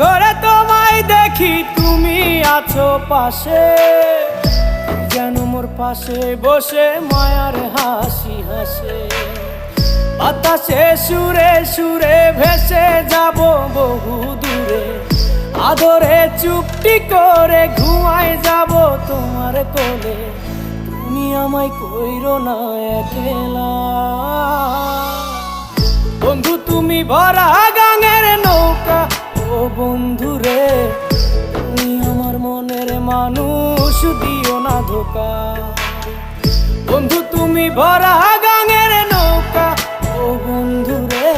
ঘরে তোমায় দেখি তুমি আছো পাশে, যেন মোর পাশে বসে মায়ার হাসি হাসে। বাতাসে সুরে সুরে ভেসে যাব বহু দূরে, আদরে চুপটি করে ঘুমায় যাব তোমার কোলে। তুমি আমায় কইরো না একলা বন্ধু, তুমি ভরা গাঙের নৌকা। ও বন্ধু রে, তুমি আমার মনের মানুষ, দিও না ধোকা। বন্ধু তুমি ভরা গাঙের নৌকা। ও বন্ধু রে,